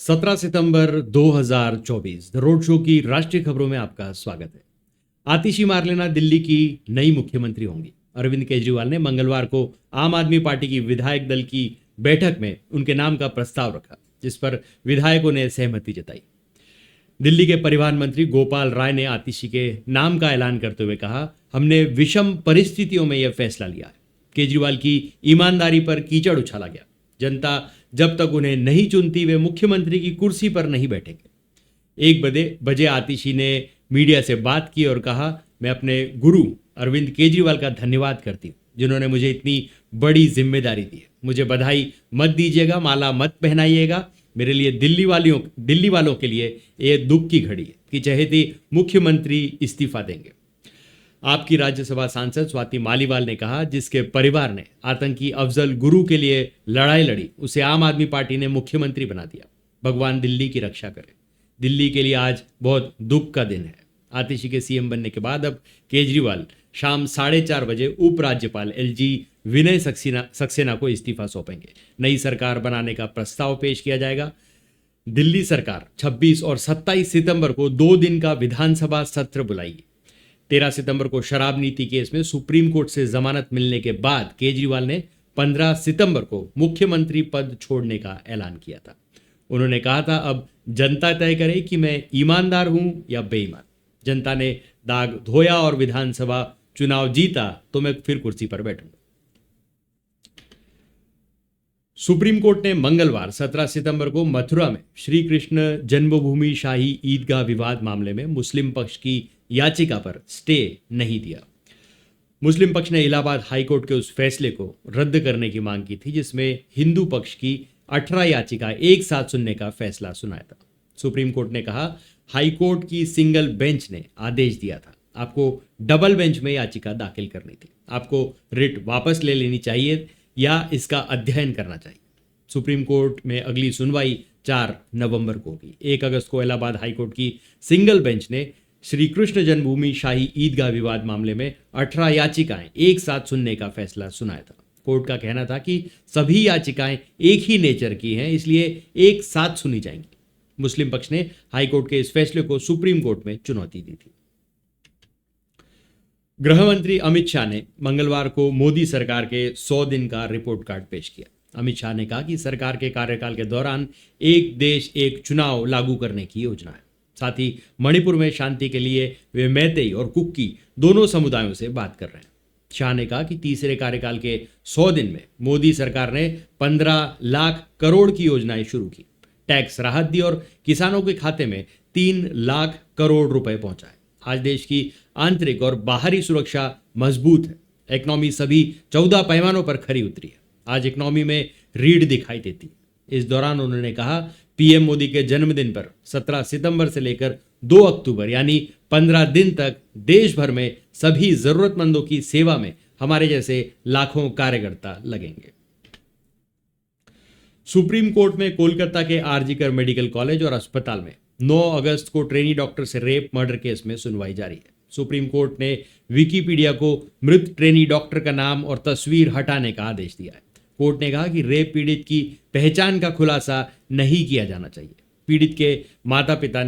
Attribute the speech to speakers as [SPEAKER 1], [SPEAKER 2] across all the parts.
[SPEAKER 1] 17 September 2024 the road show की राष्ट्रीय खबरों में आपका स्वागत है। आतिशी मार्लेना दिल्ली की नई मुख्यमंत्री होंगी। अरविंद केजरीवाल ने मंगलवार को आम आदमी पार्टी की विधायक दल की बैठक में उनके नाम का प्रस्ताव रखा, जिस पर विधायकों ने सहमति जताई। दिल्ली के परिवहन मंत्री गोपाल राय ने आतिशी के नाम का ऐलान करते हुए कहा, हमने विषम परिस्थितियों में यह फैसला लिया है। केजरीवाल की ईमानदारी पर कीचड़ उछाला गया। जनता जब तक उन्हें नहीं चुनती वे मुख्यमंत्री की कुर्सी पर नहीं बैठेंगे। 1 बजे आतिशी ने मीडिया से बात की और कहा, मैं अपने गुरु अरविंद केजरीवाल का धन्यवाद करती हूँ, जिन्होंने मुझे इतनी बड़ी जिम्मेदारी दी है। मुझे बधाई मत दीजिएगा, माला मत पहनाइएगा। मेरे लिए दिल्ली वालों के लिए ये दुख की घड़ी है कि चहेती मुख्यमंत्री इस्तीफा देंगे। आपकी राज्यसभा सांसद स्वाति मालीवाल ने कहा, जिसके परिवार ने आतंकी अफजल गुरु के लिए लड़ाई लड़ी, उसे आम आदमी पार्टी ने मुख्यमंत्री बना दिया। भगवान दिल्ली की रक्षा करे। दिल्ली के लिए आज बहुत दुख का दिन है। आतिशी के सीएम बनने के बाद अब केजरीवाल शाम 4:30 बजे उपराज्यपाल एलजी विनय सक्सेना को इस्तीफा सौंपेंगे। नई सरकार बनाने का प्रस्ताव पेश किया जाएगा। दिल्ली सरकार 26 और 27 सितंबर को 2 दिन का विधानसभा सत्र बुलाएगी। 13 सितंबर को शराब नीति केस में सुप्रीम कोर्ट से जमानत मिलने के बाद केजरीवाल ने 15 सितंबर को मुख्यमंत्री पद छोड़ने का ऐलान किया था। उन्होंने कहा था, अब जनता तय करे कि मैं ईमानदार हूं या बेईमान। जनता ने दाग धोया और विधानसभा चुनाव जीता तो मैं फिर कुर्सी पर बैठूंगा। सुप्रीम कोर्ट ने मंगलवार 17 सितंबर को मथुरा में श्री कृष्ण जन्मभूमि शाही ईदगाह विवाद मामले में मुस्लिम पक्ष की याचिका पर स्टे नहीं दिया। मुस्लिम पक्ष ने इलाहाबाद हाईकोर्ट के उस फैसले को रद्द करने की मांग की थी, जिसमें हिंदू पक्ष की 18 याचिका एक साथ सुनने का फैसला सुनाया था। सुप्रीम कोर्ट ने कहा, हाईकोर्ट की सिंगल बेंच ने आदेश दिया था, आपको डबल बेंच में याचिका दाखिल करनी थी। आपको रिट वापस ले लेनी चाहिए या इसका अध्ययन करना चाहिए। सुप्रीम कोर्ट में अगली सुनवाई 4 नवंबर को होगी। 1 अगस्त को इलाहाबाद हाईकोर्ट की सिंगल बेंच ने श्री कृष्ण जन्मभूमि शाही ईदगाह विवाद मामले में 18 याचिकाएं एक साथ सुनने का फैसला सुनाया था। कोर्ट का कहना था कि सभी याचिकाएं एक ही नेचर की हैं, इसलिए एक साथ सुनी जाएंगी। मुस्लिम पक्ष ने हाईकोर्ट के इस फैसले को सुप्रीम कोर्ट में चुनौती दी थी। गृह मंत्री अमित शाह ने मंगलवार को मोदी सरकार के 100 दिन का रिपोर्ट कार्ड पेश किया। अमित शाह ने कहा कि सरकार के कार्यकाल के दौरान एक देश एक चुनाव लागू करने की योजना है। साथ ही मणिपुर में शांति के लिए वे मैतेई और कुक्की दोनों समुदायों से बात कर रहे हैं। शाह ने कहा कि तीसरे कार्यकाल के 100 दिन में मोदी सरकार ने 15 लाख करोड़ की योजनाएं शुरू की, टैक्स राहत दी और किसानों के खाते में 3 लाख करोड़ रुपए पहुंचाए। आज देश की आंतरिक और बाहरी सुरक्षा मजबूत है। इकोनॉमी सभी 14 पैमानों पर खरी उतरी है। आज इकोनॉमी में रीढ़ दिखाई देती है। इस दौरान उन्होंने कहा, पीएम मोदी के जन्मदिन पर 17 सितंबर से लेकर 2 अक्टूबर यानी 15 दिन तक देश भर में सभी जरूरतमंदों की सेवा में हमारे जैसे लाखों कार्यकर्ता लगेंगे। सुप्रीम कोर्ट में कोलकाता के आरजीकर मेडिकल कॉलेज और अस्पताल में 9 अगस्त को ट्रेनी डॉक्टर से रेप मर्डर केस में सुनवाई जारी है। सुप्रीम कोर्ट ने विकिपीडिया को मृत ट्रेनी डॉक्टर का नाम और तस्वीर हटाने का आदेश दिया है। कोर्ट ने कहा कि रेप पीड़ित की पहचान का खुलासा नहीं किया जाना चाहिए। पीड़ित के माता पिता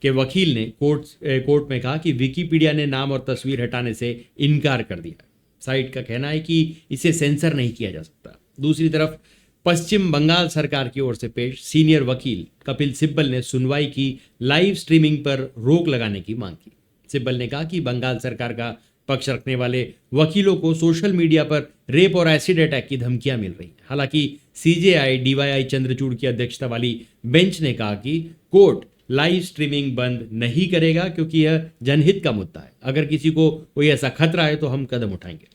[SPEAKER 1] के वकील ने कोर्ट में कहा कि विकिपीडिया ने नाम और तस्वीर हटाने से इनकार कर दिया। साइट का कहना है कि इसे सेंसर नहीं किया जा सकता। दूसरी तरफ पश्चिम बंगाल सरकार की ओर से पेश सीनियर वकील कपिल सिब्बल ने सुनवाई की लाइव स्ट्रीमिंग पर रोक लगाने की मांग की। सिब्बल ने कहा कि बंगाल सरकार का पक्ष रखने वाले वकीलों को सोशल मीडिया पर रेप और एसिड अटैक की धमकियां मिल रही हैं। हालांकि सीजेआई डीवाई चंद्रचूड़ की अध्यक्षता वाली बेंच ने कहा कि कोर्ट लाइव स्ट्रीमिंग बंद नहीं करेगा, क्योंकि यह जनहित का मुद्दा है। अगर किसी को कोई ऐसा खतरा है तो हम कदम उठाएंगे।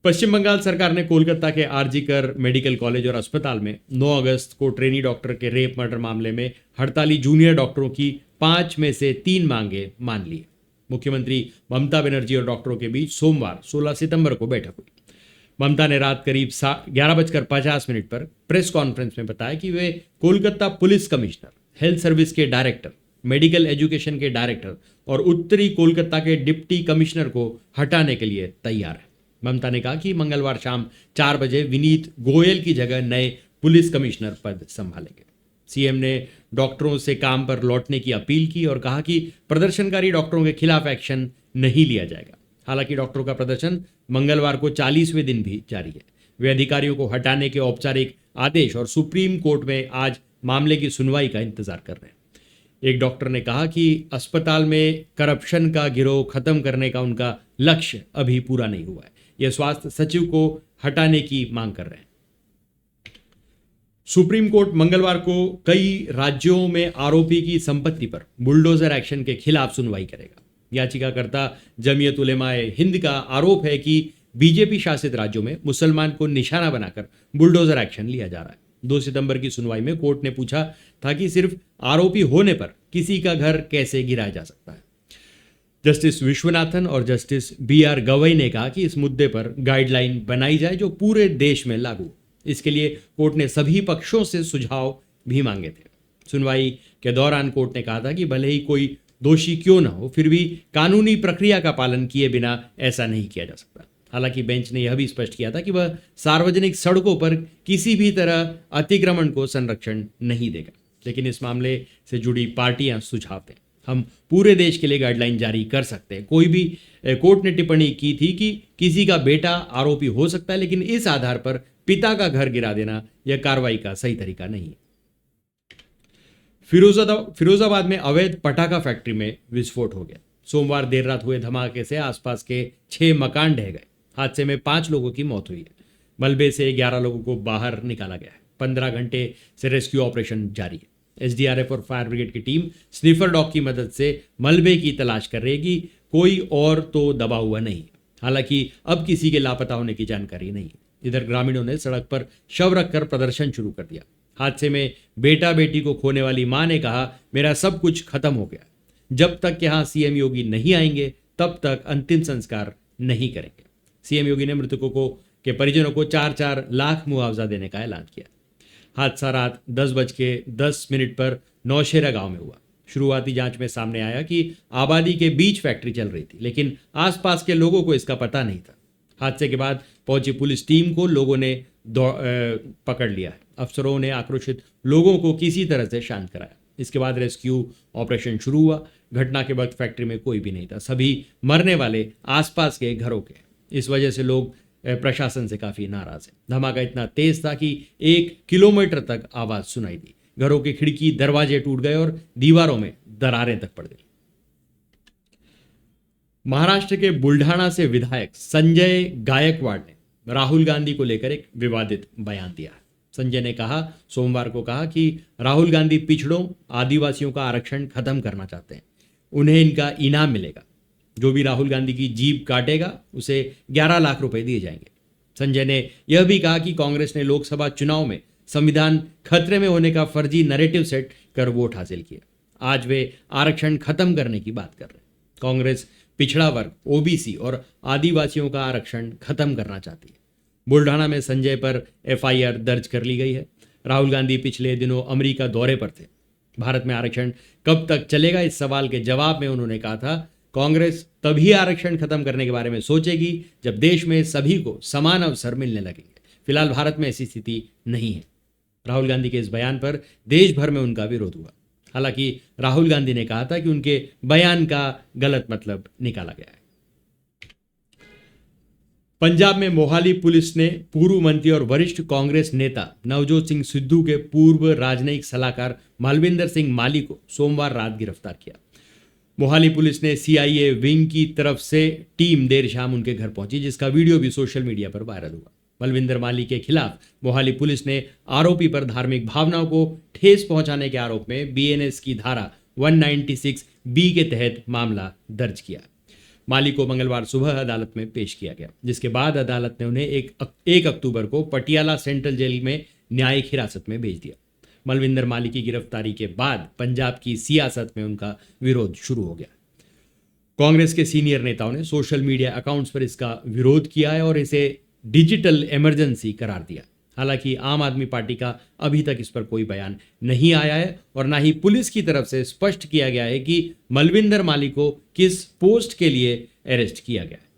[SPEAKER 1] पश्चिम बंगाल सरकार ने कोलकाता के आरजीकर मेडिकल कॉलेज और अस्पताल में 9 अगस्त को ट्रेनी डॉक्टर के रेप मर्डर मामले में हड़ताली जूनियर डॉक्टरों की 5 में से 3 मांगे मान ली। मुख्यमंत्री ममता बनर्जी और डॉक्टरों के बीच सोमवार 16 सितंबर को बैठक हुई। ममता ने रात करीब 11:50 पर प्रेस कॉन्फ्रेंस में बताया कि वे Kolkata police commissioner, health service के डायरेक्टर, मेडिकल एजुकेशन के डायरेक्टर और उत्तरी कोलकाता के डिप्टी कमिश्नर को हटाने के लिए तैयार है। ममता ने कहा कि मंगलवार शाम 4 बजे विनीत गोयल की जगह नए पुलिस कमिश्नर पद संभालेंगे। सीएम ने डॉक्टरों से काम पर लौटने की अपील की और कहा कि प्रदर्शनकारी डॉक्टरों के खिलाफ एक्शन नहीं लिया जाएगा। हालांकि डॉक्टरों का प्रदर्शन मंगलवार को 40वें दिन भी जारी है। वे अधिकारियों को हटाने के औपचारिक आदेश और सुप्रीम कोर्ट में आज मामले की सुनवाई का इंतजार कर रहे हैं। एक डॉक्टर ने कहा कि अस्पताल में करप्शन का गिरोह खत्म करने का उनका लक्ष्य अभी पूरा नहीं हुआ है। यह स्वास्थ्य सचिव को हटाने की मांग कर रहे हैं। सुप्रीम कोर्ट मंगलवार को कई राज्यों में आरोपी की संपत्ति पर बुलडोजर एक्शन के खिलाफ सुनवाई करेगा। याचिकाकर्ता जमीयत उलेमाए हिंद का आरोप है कि बीजेपी शासित राज्यों में मुसलमान को निशाना बनाकर बुलडोजर एक्शन लिया जा रहा है। 2 सितंबर की सुनवाई में कोर्ट ने पूछा था कि सिर्फ आरोपी होने पर किसी का घर कैसे गिराया जा सकता है। जस्टिस विश्वनाथन और जस्टिस BR गवई ने कहा कि इस मुद्दे पर गाइडलाइन बनाई जाए जो पूरे देश में लागू। इसके लिए कोर्ट ने सभी पक्षों से सुझाव भी मांगे थे। सुनवाई के दौरान कोर्ट ने कहा था कि भले ही कोई दोषी क्यों न हो, फिर भी कानूनी प्रक्रिया का पालन किए बिना ऐसा नहीं किया जा सकता। हालांकि बेंच ने यह भी स्पष्ट किया था कि वह सार्वजनिक सड़कों पर किसी भी तरह अतिक्रमण को संरक्षण नहीं देगा। लेकिन इस मामले से जुड़ी पार्टियां सुझाव दें। हम पूरे देश के लिए गाइडलाइन जारी कर सकते हैं। कोर्ट ने टिप्पणी की थी कि किसी का बेटा आरोपी हो सकता है, लेकिन इस आधार पर पिता का घर गिरा देना यह कार्रवाई का सही तरीका नहीं है। फिरोजाबाद में अवैध पटाखा फैक्ट्री में विस्फोट हो गया। सोमवार देर रात हुए धमाके से आसपास के 6 मकान ढह गए। हादसे में 5 लोगों की मौत हुई है। मलबे से 11 लोगों को बाहर निकाला गया है। 15 घंटे से रेस्क्यू ऑपरेशन जारी है। SDRF और फायर ब्रिगेड की टीम स्निफर डॉग की मदद से मलबे की तलाश कर रहेगी। कोई और तो दबा हुआ नहीं है। हालांकि अब किसी के लापता होने की जानकारी नहीं है। इधर ग्रामीणों ने सड़क पर शव रखकर प्रदर्शन शुरू कर दिया। हादसे में बेटा बेटी को खोने वाली मां ने कहा, मेरा सब कुछ खत्म हो गया। जब तक यहाँ CM योगी नहीं आएंगे तब तक अंतिम संस्कार नहीं करेंगे। CM योगी ने मृतकों के परिजनों को 4-4 लाख मुआवजा देने का ऐलान किया। हादसा रात 10:10 पर नौशेरा गांव में हुआ। शुरुआती जांच में सामने आया कि आबादी के बीच फैक्ट्री चल रही थी, लेकिन आसपास के लोगों को इसका पता नहीं था। हादसे के बाद पहुंची पुलिस टीम को लोगों ने पकड़ लिया है। अफसरों ने आक्रोशित लोगों को किसी तरह से शांत कराया। इसके बाद रेस्क्यू ऑपरेशन शुरू हुआ। घटना के वक्त फैक्ट्री में कोई भी नहीं था। सभी मरने वाले आसपास के घरों के। इस वजह से लोग प्रशासन से काफी नाराज है। धमाका इतना तेज था कि 1 किलोमीटर तक आवाज सुनाई दी। घरों के खिड़की दरवाजे टूट गए और दीवारों में दरारें तक पड़ गई। महाराष्ट्र के बुल्ढाना से विधायक संजय गायकवाड़ ने राहुल गांधी को लेकर एक विवादित बयान दिया। संजय ने सोमवार को कहा कि राहुल गांधी पिछड़ों आदिवासियों का आरक्षण खत्म करना चाहते हैं। उन्हें इनका इनाम मिलेगा। जो भी राहुल गांधी की जीभ काटेगा उसे 11 लाख रुपए दिए जाएंगे। संजय ने यह भी कहा कि कांग्रेस ने लोकसभा चुनाव में संविधान खतरे में होने का फर्जी नैरेटिव सेट कर वोट हासिल किया। आज वे आरक्षण खत्म करने की बात कर रहे हैं। कांग्रेस पिछड़ा वर्ग, OBC और आदिवासियों का आरक्षण खत्म करना चाहती है। बुल्ढाना में संजय पर FIR दर्ज कर ली गई है। राहुल गांधी पिछले दिनों अमेरिका दौरे पर थे। भारत में आरक्षण कब तक चलेगा, इस सवाल के जवाब में उन्होंने कहा था, कांग्रेस तभी आरक्षण खत्म करने के बारे में सोचेगी जब देश में सभी को समान अवसर मिलने लगेंगे। फिलहाल भारत में ऐसी स्थिति नहीं है। राहुल गांधी के इस बयान पर देश भर में उनका विरोध हुआ। हालांकि राहुल गांधी ने कहा था कि उनके बयान का गलत मतलब निकाला गया है। पंजाब में मोहाली पुलिस ने पूर्व मंत्री और वरिष्ठ कांग्रेस नेता नवजोत सिंह सिद्धू के पूर्व राजनयिक सलाहकार मालविंदर सिंह माली को सोमवार रात गिरफ्तार किया। मोहाली पुलिस ने CIA विंग की तरफ से टीम देर शाम उनके घर पहुंची, जिसका वीडियो भी सोशल मीडिया पर वायरल हुआ। बलविंदर माली के खिलाफ मोहाली पुलिस ने आरोपी पर धार्मिक भावनाओं को ठेस पहुंचाने के आरोप में BNS की धारा 196B के तहत मामला दर्ज किया। माली को मंगलवार सुबह अदालत में पेश किया गया, जिसके बाद अदालत ने उन्हें 1 अक्टूबर को पटियाला सेंट्रल जेल में न्यायिक हिरासत में भेज दिया। मलविंदर माली की गिरफ्तारी के बाद पंजाब की सियासत में उनका विरोध शुरू हो गया। कांग्रेस के सीनियर नेताओं ने सोशल मीडिया अकाउंट्स पर इसका विरोध किया है और इसे डिजिटल इमरजेंसी करार दिया। हालांकि आम आदमी पार्टी का अभी तक इस पर कोई बयान नहीं आया है और ना ही पुलिस की तरफ से स्पष्ट किया गया है कि मलविंदर माली को किस पोस्ट के लिए अरेस्ट किया गया है।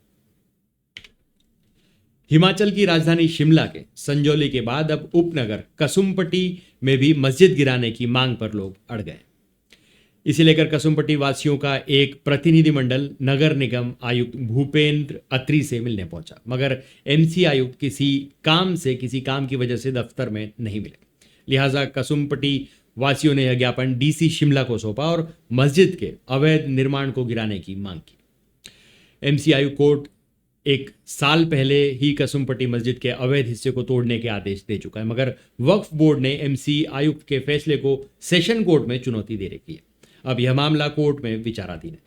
[SPEAKER 1] हिमाचल की राजधानी शिमला के संजौली के बाद अब उपनगर कसुम्पटी में भी मस्जिद गिराने की मांग पर लोग अड़ गए। इसे लेकर कसुम्पटी वासियों का एक प्रतिनिधिमंडल नगर निगम आयुक्त भूपेंद्र अत्री से मिलने पहुंचा, मगर एमसी आयुक्त किसी काम की वजह से दफ्तर में नहीं मिले। लिहाजा कसुम्पटी वासियों ने यह ज्ञापन डीसी शिमला को सौंपा और मस्जिद के अवैध निर्माण को गिराने की मांग की। एमसी आयुक्त कोर्ट एक साल पहले ही कसुम्पटी मस्जिद के अवैध हिस्से को तोड़ने के आदेश दे चुका है, मगर वक्फ बोर्ड ने एमसी आयुक्त के फैसले को सेशन कोर्ट में चुनौती दे रखी है। अब यह मामला कोर्ट में विचाराधीन है।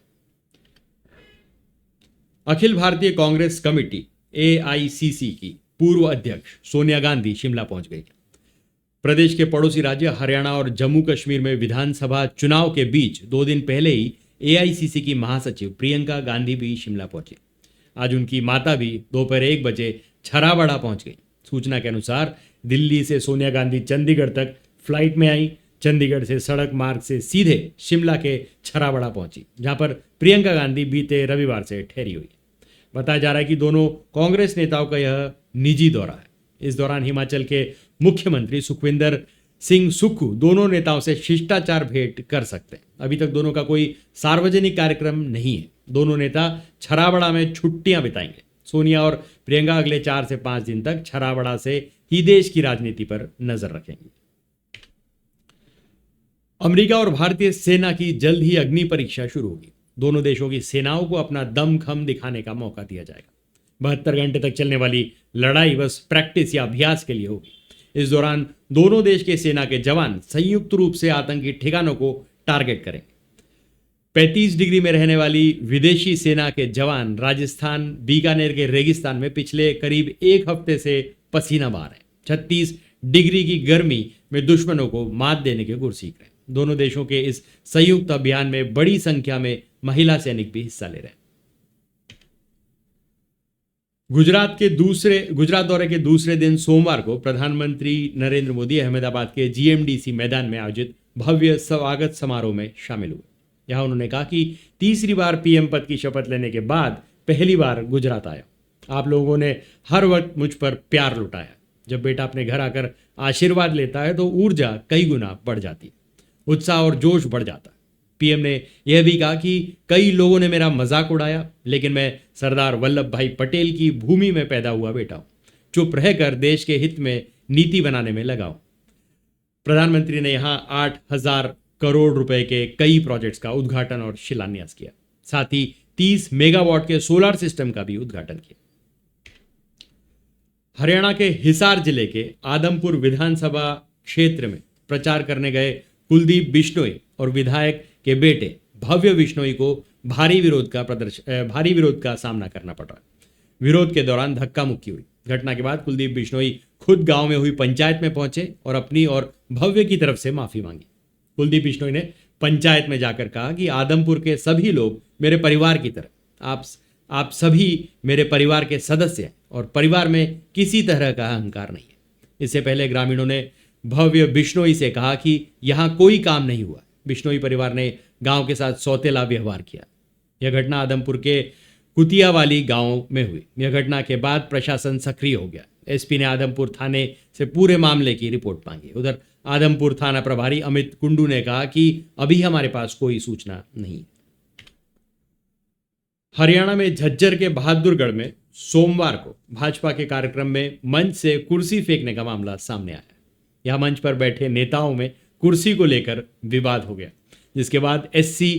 [SPEAKER 1] अखिल भारतीय कांग्रेस कमेटी एआईसीसी की पूर्व अध्यक्ष सोनिया गांधी शिमला पहुंच गई। प्रदेश के पड़ोसी राज्य हरियाणा और जम्मू कश्मीर में विधानसभा चुनाव के बीच 2 दिन पहले ही एआईसीसी की महासचिव प्रियंका गांधी भी शिमला पहुंची। आज उनकी माता भी दोपहर 1 बजे छराबड़ा पहुंच गई। सूचना के अनुसार दिल्ली से सोनिया गांधी चंडीगढ़ तक फ्लाइट में आई। चंडीगढ़ से सड़क मार्ग से सीधे शिमला के छराबड़ा पहुंची, जहां पर प्रियंका गांधी बीते रविवार से ठहरी हुई। बताया जा रहा है कि दोनों कांग्रेस नेताओं का यह निजी दौरा है। इस दौरान हिमाचल के मुख्यमंत्री सुखविंदर सिंह सुक्खू दोनों नेताओं से शिष्टाचार भेंट कर सकते हैं। अभी तक दोनों का कोई सार्वजनिक कार्यक्रम नहीं है। दोनों नेता छराबड़ा में छुट्टियां बिताएंगे। सोनिया और प्रियंका अगले 4 से 5 दिन तक छराबड़ा से ही देश की राजनीति पर नजर रखेंगे। अमेरिका और भारतीय सेना की जल्द ही अग्नि परीक्षा शुरू होगी। दोनों देशों की सेनाओं को अपना दमखम दिखाने का मौका दिया जाएगा। 72 घंटे तक चलने वाली लड़ाई बस प्रैक्टिस या अभ्यास के लिए होगी। इस दौरान दोनों देश के सेना के जवान संयुक्त रूप से आतंकी ठिकानों को टारगेट करेंगे। 35 डिग्री में रहने वाली विदेशी सेना के जवान राजस्थान बीकानेर के रेगिस्तान में पिछले करीब 1 हफ्ते से पसीना बहा रहे हैं। 36 डिग्री की गर्मी में दुश्मनों को मात देने के गुर सीख रहे हैं। दोनों देशों के इस संयुक्त अभियान में बड़ी संख्या में महिला सैनिक भी हिस्सा ले रहे हैं। गुजरात दौरे के दूसरे दिन सोमवार को प्रधानमंत्री नरेंद्र मोदी अहमदाबाद के जीएमडीसी मैदान में आयोजित भव्य स्वागत समारोह में शामिल हुए। यहां उन्होंने कहा कि तीसरी बार पीएम पद की शपथ लेने के बाद पहली बार गुजरात आया। आप लोगों ने हर वक्त मुझ पर प्यार लुटाया। जब बेटा अपने घर आकर आशीर्वाद लेता है तो ऊर्जा कई गुना बढ़ जाती है, उत्साह और जोश बढ़ जाता है। पीएम ने यह भी कहा कि कई लोगों ने मेरा मजाक उड़ाया, लेकिन मैं सरदार वल्लभ भाई पटेल की भूमि में पैदा हुआ बेटा हूं। चुप रहकर देश के हित में नीति बनाने में लगा हूं। प्रधानमंत्री ने यहां 8,000 करोड़ रुपए के कई प्रोजेक्ट्स का उद्घाटन और शिलान्यास किया। साथ ही 30 मेगावाट के सोलर सिस्टम का भी उद्घाटन किया। हरियाणा के हिसार जिले के आदमपुर विधानसभा क्षेत्र में प्रचार करने गए कुलदीप बिश्नोई और विधायक के बेटे भव्य बिश्नोई को भारी विरोध का सामना करना पड़ रहा है। विरोध के दौरान धक्का मुक्की हुई। घटना के बाद कुलदीप बिश्नोई खुद गांव में हुई पंचायत में पहुंचे और अपनी और भव्य की तरफ से माफी मांगी। कुलदीप बिश्नोई ने पंचायत में जाकर कहा कि आदमपुर के सभी लोग मेरे परिवार की तरह, आप सभी मेरे परिवार के सदस्य हैं और परिवार में किसी तरह का अहंकार नहीं है। इससे पहले ग्रामीणों ने भव्य बिश्नोई से कहा कि यहां कोई काम नहीं हुआ। बिश्नोई परिवार ने गांव के साथ सौतेला व्यवहार किया। यह घटना आदमपुर के कुतियावाली गांव में हुई। यह घटना के बाद प्रशासन सक्रिय हो गया। एसपी ने आदमपुर थाने से पूरे मामले की रिपोर्ट मांगी। उधर आदमपुर थाना प्रभारी अमित कुंडू ने कहा कि अभी हमारे पास कोई सूचना नहीं। हरियाणा में झज्जर के बहादुरगढ़ में सोमवार को भाजपा के कार्यक्रम में मंच से कुर्सी फेंकने का मामला सामने आया। यह मंच पर बैठे नेताओं में कुर्सी को लेकर विवाद हो गया, जिसके बाद एससी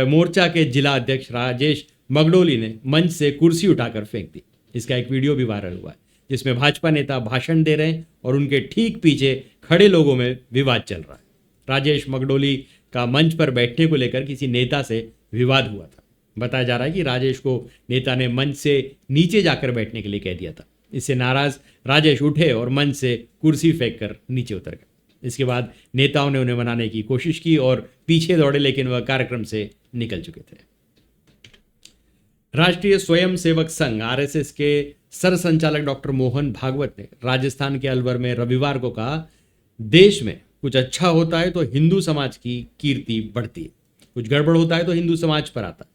[SPEAKER 1] मोर्चा के जिला अध्यक्ष राजेश मगडोली ने मंच से कुर्सी उठाकर फेंक दी। इसका एक वीडियो भी वायरल हुआ है, जिसमें भाजपा नेता भाषण दे रहे हैं और उनके ठीक पीछे खड़े लोगों में विवाद चल रहा है। राजेश मगडोली का मंच पर बैठने को लेकर किसी नेता से विवाद हुआ था। बताया जा रहा है कि राजेश को नेता ने मंच से नीचे जाकर बैठने के लिए कह दिया था। इससे नाराज राजेश उठे और मंच से कुर्सी फेंक कर नीचे उतर गए। इसके बाद नेताओं ने उन्हें मनाने की कोशिश की और पीछे दौड़े, लेकिन वह कार्यक्रम से निकल चुके थे। राष्ट्रीय स्वयंसेवक संघ आरएसएस के सरसंचालक डॉक्टर मोहन भागवत ने राजस्थान के अलवर में रविवार को कहा, देश में कुछ अच्छा होता है तो हिंदू समाज की कीर्ति बढ़ती है, कुछ गड़बड़ होता है तो हिंदू समाज पर आता है,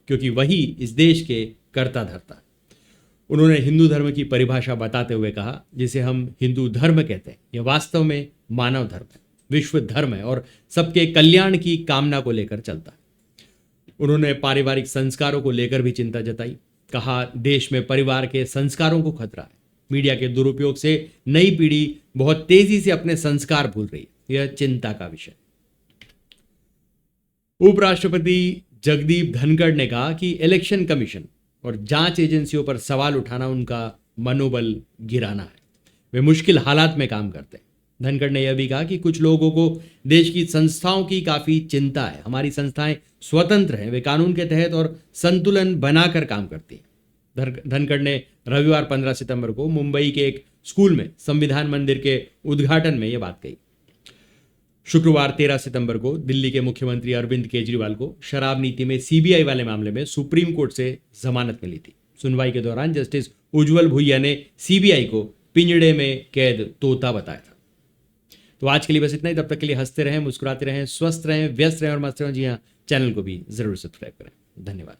[SPEAKER 1] क्योंकि वही इस देश के कर्ता धर्ता है। उन्होंने हिंदू धर्म की परिभाषा बताते हुए कहा, जिसे हम हिंदू धर्म कहते हैं, यह वास्तव में मानव धर्म है, विश्व धर्म है और सबके कल्याण की कामना को लेकर चलता है। उन्होंने पारिवारिक संस्कारों को लेकर भी चिंता जताई। कहा, देश में परिवार के संस्कारों को खतरा है। मीडिया के दुरुपयोग से नई पीढ़ी बहुत तेजी से अपने संस्कार भूल रही है, यह चिंता का विषय। उपराष्ट्रपति जगदीप धनखड़ ने कहा कि इलेक्शन कमीशन और जांच एजेंसियों पर सवाल उठाना उनका मनोबल गिराना है। वे मुश्किल हालात में काम करते हैं। धनखड़ ने यह भी कहा कि कुछ लोगों को देश की संस्थाओं की काफी चिंता है। हमारी संस्थाएं स्वतंत्र हैं, वे कानून के तहत और संतुलन बनाकर काम करती हैं। धनखड़ ने रविवार 15 सितंबर को मुंबई के एक स्कूल में संविधान मंदिर के उद्घाटन में यह बात कही। शुक्रवार 13 सितंबर को दिल्ली के मुख्यमंत्री अरविंद केजरीवाल को शराब नीति में सीबीआई वाले मामले में सुप्रीम कोर्ट से जमानत मिली थी। सुनवाई के दौरान जस्टिस उज्जवल भुइया ने सीबीआई को पिंजड़े में कैद तोता बताया था। तो आज के लिए बस इतना ही। तब तक के लिए हंसते रहें, मुस्कुराते रहें, स्वस्थ रहें, व्यस्त रहें और मस्त रहें। जी हाँ, चैनल को भी जरूर सब्सक्राइब करें। धन्यवाद।